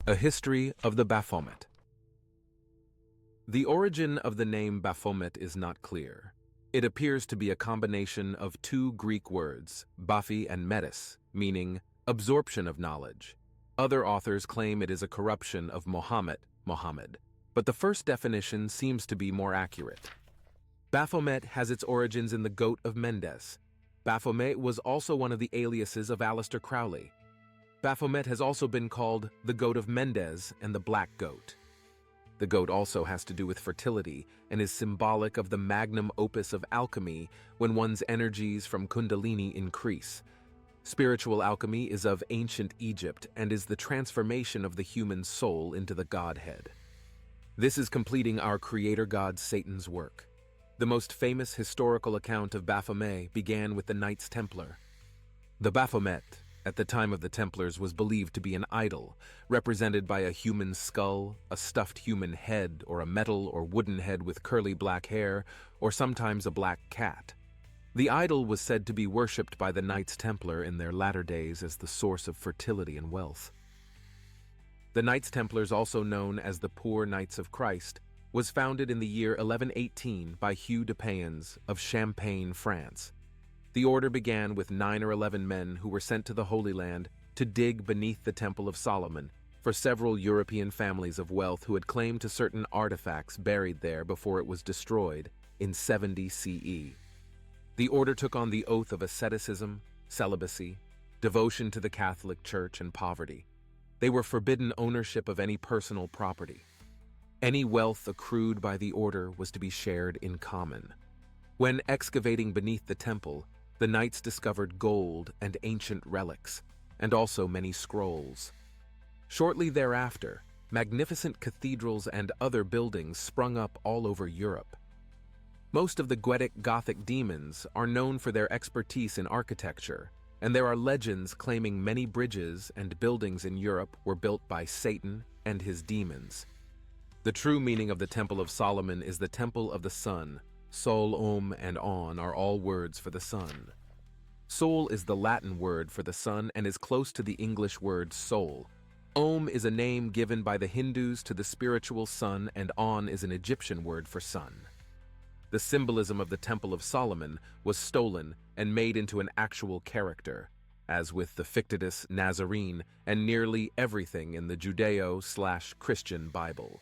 A history of the Baphomet. The origin of the name Baphomet is not clear. It appears to be a combination of two Greek words, baphi and metis, meaning absorption of knowledge. Other authors claim it is a corruption of Mohammed, but the first definition seems to be more accurate. Baphomet has its origins in the Goat of Mendes. Baphomet was also one of the aliases of Aleister Crowley. Baphomet has also been called the Goat of Mendes and the Black Goat. The goat also has to do with fertility and is symbolic of the magnum opus of alchemy when one's energies from Kundalini increase. Spiritual alchemy is of ancient Egypt and is the transformation of the human soul into the Godhead. This is completing our creator god Satan's work. The most famous historical account of Baphomet began with the Knights Templar. The Baphomet, at the time of the Templars, was believed to be an idol, represented by a human skull, a stuffed human head, or a metal or wooden head with curly black hair, or sometimes a black cat. The idol was said to be worshipped by the Knights Templar in their latter days as the source of fertility and wealth. The Knights Templars, also known as the Poor Knights of Christ, was founded in the year 1118 by Hugh de Payens of Champagne, France. The order began with 9 or 11 men who were sent to the Holy Land to dig beneath the Temple of Solomon for several European families of wealth who had claimed to certain artifacts buried there before it was destroyed in 70 CE. The order took on the oath of asceticism, celibacy, devotion to the Catholic Church, and poverty. They were forbidden ownership of any personal property. Any wealth accrued by the order was to be shared in common. When excavating beneath the temple, the knights discovered gold and ancient relics, and also many scrolls. Shortly thereafter, magnificent cathedrals and other buildings sprung up all over Europe. Most of the Goetic Gothic demons are known for their expertise in architecture, and there are legends claiming many bridges and buildings in Europe were built by Satan and his demons. The true meaning of the Temple of Solomon is the Temple of the Sun. Sol, Om, and On are all words for the sun. Sol is the Latin word for the sun and is close to the English word soul. Om is a name given by the Hindus to the spiritual sun, and On is an Egyptian word for sun. The symbolism of the Temple of Solomon was stolen and made into an actual character, as with the fictitious Nazarene and nearly everything in the Judeo-Christian Bible.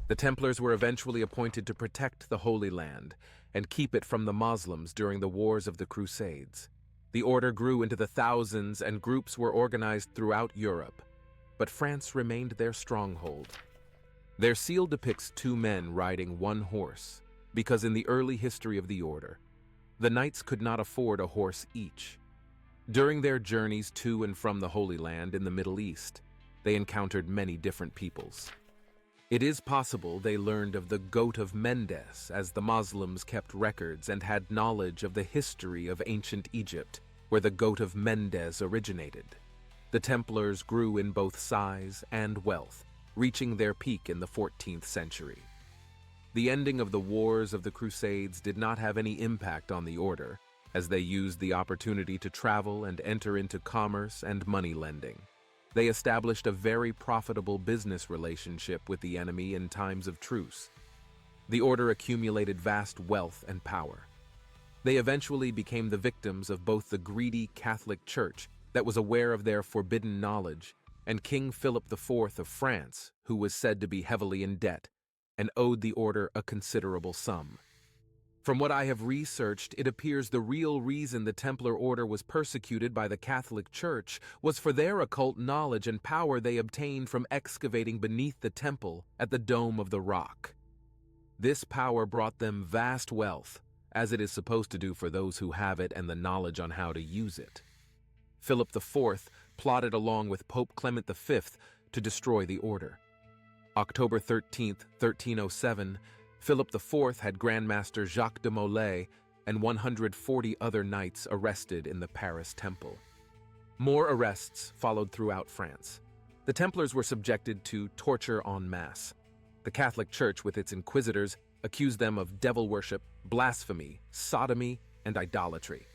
The Templars were eventually appointed to protect the Holy Land and keep it from the Muslims during the Wars of the Crusades. The order grew into the thousands and groups were organized throughout Europe, but France remained their stronghold. Their seal depicts two men riding one horse, because in the early history of the order, the knights could not afford a horse each. During their journeys to and from the Holy Land in the Middle East, they encountered many different peoples. It is possible they learned of the Goat of Mendes as the Muslims kept records and had knowledge of the history of ancient Egypt, where the Goat of Mendes originated. The Templars grew in both size and wealth, reaching their peak in the 14th century. The ending of the Wars of the Crusades did not have any impact on the order, as they used the opportunity to travel and enter into commerce and money lending. They established a very profitable business relationship with the enemy in times of truce. The order accumulated vast wealth and power. They eventually became the victims of both the greedy Catholic Church that was aware of their forbidden knowledge and King Philip IV of France, who was said to be heavily in debt and owed the order a considerable sum. From what I have researched, it appears the real reason the Templar order was persecuted by the Catholic Church was for their occult knowledge and power they obtained from excavating beneath the temple at the Dome of the Rock. This power brought them vast wealth, as it is supposed to do for those who have it and the knowledge on how to use it. Philip IV plotted along with Pope Clement V to destroy the order. October 13, 1307, Philip IV had Grandmaster Jacques de Molay and 140 other knights arrested in the Paris Temple. More arrests followed throughout France. The Templars were subjected to torture en masse. The Catholic Church, with its inquisitors, accused them of devil worship, blasphemy, sodomy, and idolatry.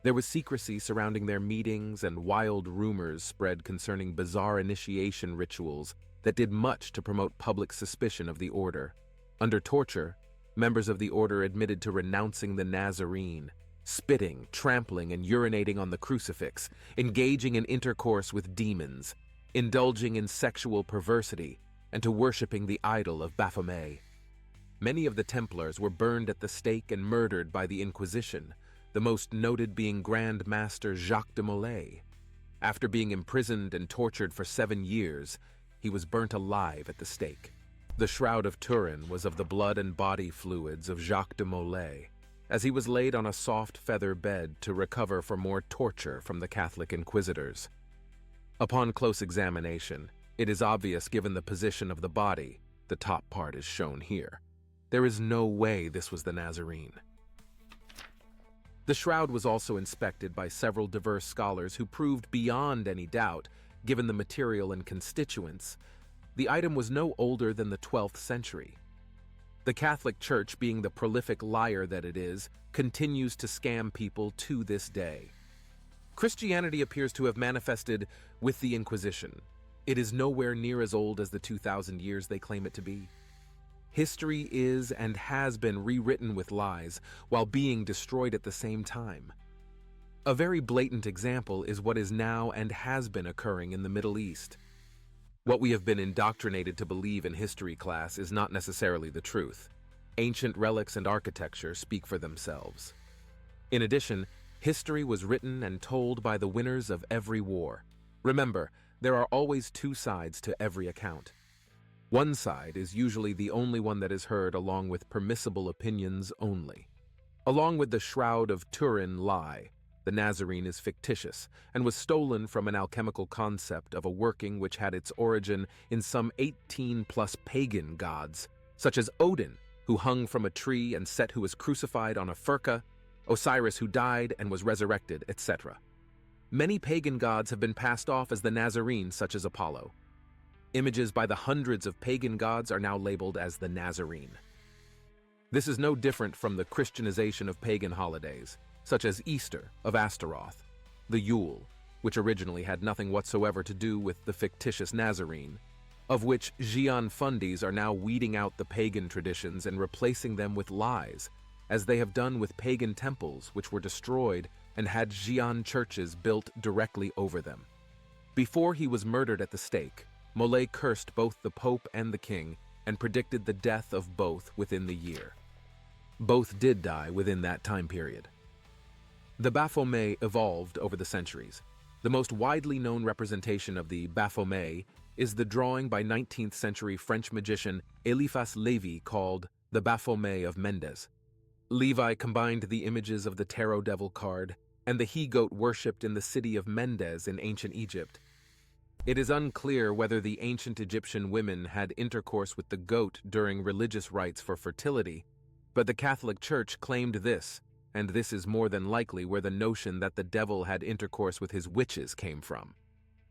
There was secrecy surrounding their meetings, and wild rumors spread concerning bizarre initiation rituals that did much to promote public suspicion of the order. Under torture, members of the order admitted to renouncing the Nazarene, spitting, trampling, and urinating on the crucifix, engaging in intercourse with demons, indulging in sexual perversity, and to worshiping the idol of Baphomet. Many of the Templars were burned at the stake and murdered by the Inquisition, the most noted being Grand Master Jacques de Molay. After being imprisoned and tortured for 7 years, he was burnt alive at the stake. The Shroud of Turin was of the blood and body fluids of Jacques de Molay, as he was laid on a soft feather bed to recover from more torture from the Catholic inquisitors. Upon close examination, it is obvious, given the position of the body, the top part is shown here. There is no way this was the Nazarene. The shroud was also inspected by several diverse scholars who proved beyond any doubt, given the material and constituents, the item was no older than the 12th century. The Catholic Church, being the prolific liar that it is, continues to scam people to this day. Christianity appears to have manifested with the Inquisition. It is nowhere near as old as the 2,000 years they claim it to be. History is and has been rewritten with lies while being destroyed at the same time. A very blatant example is what is now and has been occurring in the Middle East. What we have been indoctrinated to believe in history class is not necessarily the truth. Ancient relics and architecture speak for themselves. In addition, history was written and told by the winners of every war. Remember, there are always 2 sides to every account. One side is usually the only one that is heard, along with permissible opinions only. Along with the Shroud of Turin lie, the Nazarene is fictitious and was stolen from an alchemical concept of a working which had its origin in some 18+ pagan gods, such as Odin, who hung from a tree, and Set, who was crucified on a furka, Osiris, who died and was resurrected, etc. Many pagan gods have been passed off as the Nazarene, such as Apollo. Images by the hundreds of pagan gods are now labeled as the Nazarene. This is no different from the Christianization of pagan holidays, such as Easter of Astaroth, the Yule, which originally had nothing whatsoever to do with the fictitious Nazarene, of which Xian Fundis are now weeding out the pagan traditions and replacing them with lies, as they have done with pagan temples which were destroyed and had Xian churches built directly over them. Before he was murdered at the stake, Molay cursed both the Pope and the King and predicted the death of both within the year. Both did die within that time period. The Baphomet evolved over the centuries. The most widely known representation of the Baphomet is the drawing by 19th century French magician Eliphas Lévy called the Baphomet of Mendes. Lévy combined the images of the tarot devil card and the he-goat worshipped in the city of Mendes in ancient Egypt. It is unclear whether the ancient Egyptian women had intercourse with the goat during religious rites for fertility, but the Catholic Church claimed this, and this is more than likely where the notion that the devil had intercourse with his witches came from.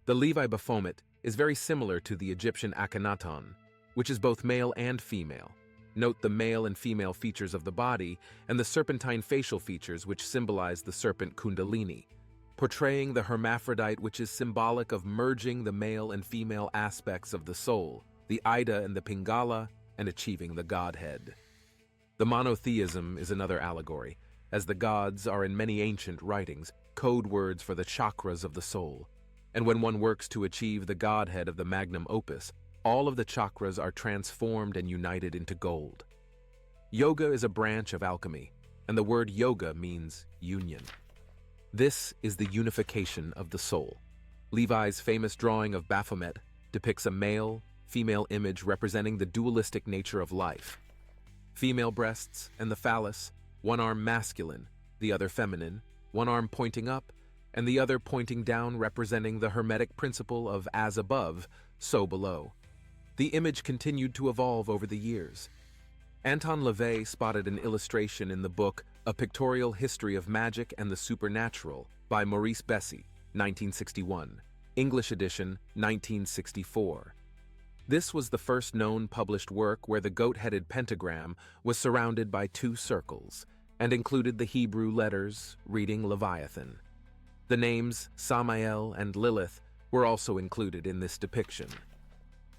The Lévy Baphomet is very similar to the Egyptian Akhenaton, which is both male and female. Note the male and female features of the body and the serpentine facial features which symbolize the serpent Kundalini, portraying the hermaphrodite, which is symbolic of merging the male and female aspects of the soul, the Ida and the Pingala, and achieving the Godhead. The monotheism is another allegory, as the gods are in many ancient writings code words for the chakras of the soul, and when one works to achieve the Godhead of the magnum opus, all of the chakras are transformed and united into gold. Yoga is a branch of alchemy, and the word yoga means union. This is the unification of the soul. Lévy's famous drawing of Baphomet depicts a male-female image representing the dualistic nature of life. Female breasts and the phallus, one arm masculine, the other feminine, one arm pointing up, and the other pointing down, representing the Hermetic principle of as above, so below. The image continued to evolve over the years. Anton LaVey spotted an illustration in the book A Pictorial History of Magic and the Supernatural by Maurice Bessy, 1961, English edition, 1964. This was the first known published work where the goat-headed pentagram was surrounded by 2 circles, and included the Hebrew letters reading Leviathan. The names Samael and Lilith were also included in this depiction.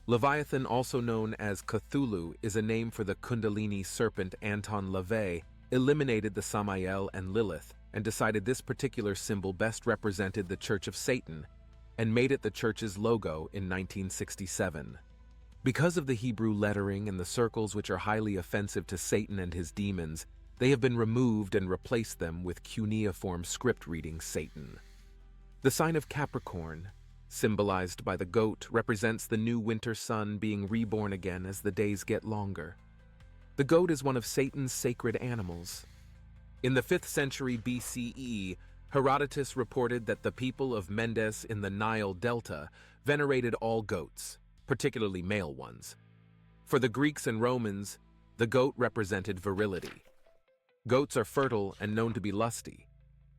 Leviathan, also known as Cthulhu, is a name for the Kundalini serpent. Anton LaVey eliminated the Samael and Lilith and decided this particular symbol best represented the Church of Satan and made it the church's logo in 1967. Because of the Hebrew lettering and the circles which are highly offensive to Satan and his demons, they have been removed and replaced them with cuneiform script reading Satan. The sign of Capricorn, symbolized by the goat, represents the new winter sun being reborn again as the days get longer. The goat is one of Satan's sacred animals. In the 5th century BCE, Herodotus reported that the people of Mendes in the Nile Delta venerated all goats, particularly male ones. For the Greeks and Romans, the goat represented virility. Goats are fertile and known to be lusty.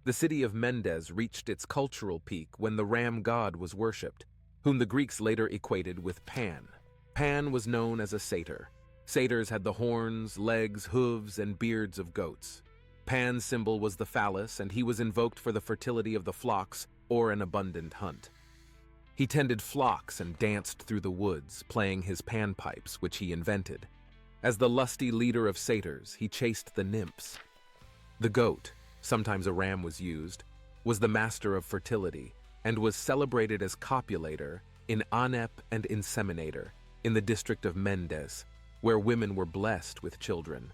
The city of Mendes reached its cultural peak when the ram god was worshipped, whom the Greeks later equated with Pan. Pan was known as a satyr. Satyrs had the horns, legs, hooves, and beards of goats. Pan's symbol was the phallus, and he was invoked for the fertility of the flocks or an abundant hunt. He tended flocks and danced through the woods, playing his panpipes, which he invented. As the lusty leader of satyrs, he chased the nymphs. The goat, sometimes a ram was used, was the master of fertility and was celebrated as copulator in Anep and inseminator in the district of Mendes, where women were blessed with children.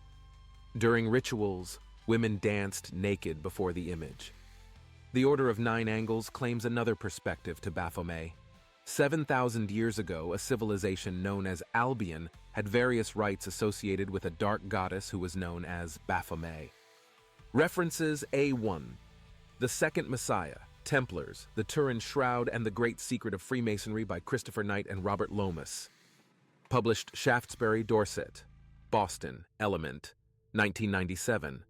During rituals, women danced naked before the image. The Order of Nine Angles claims another perspective to Baphomet. 7,000 years ago, a civilization known as Albion had various rites associated with a dark goddess who was known as Baphomet. References: A1. The Second Messiah, Templars, the Turin Shroud, and the Great Secret of Freemasonry by Christopher Knight and Robert Lomas. Published Shaftesbury, Dorset, Boston, Element, 1997.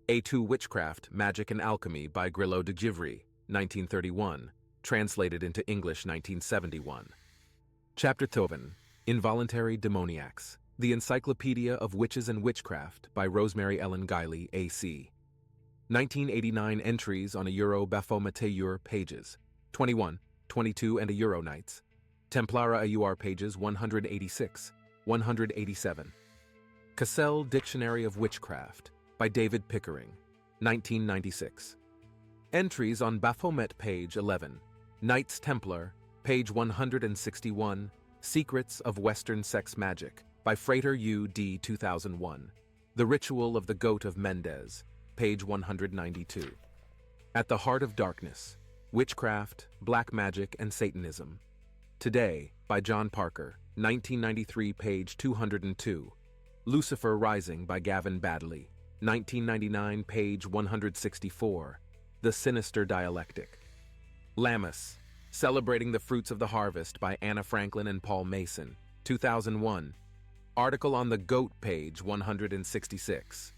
A2 Witchcraft, Magic and Alchemy by Grillo de Givry, 1931. Translated into English, 1971. Chapter 7. Involuntary Demoniacs. The Encyclopedia of Witches and Witchcraft by Rosemary Ellen Guiley, A.C. 1989 entries on a Euro Baphomet pages, 21, 22 and a Euro Knights. Templara AUR pages 186, 187. Cassell Dictionary of Witchcraft by David Pickering, 1996. Entries on Baphomet page 11. Knights Templar, page 161. Secrets of Western Sex Magic by Frater U.D. 2001. The Ritual of the Goat of Mendes, page 192. At the Heart of Darkness, Witchcraft, Black Magic, and Satanism. Today, by John Parker, 1993, page 202. Lucifer Rising by Gavin Baddeley, 1999, page 164. The Sinister Dialectic. Lammas, Celebrating the Fruits of the Harvest by Anna Franklin and Paul Mason, 2001. Article on the Goat, page 166.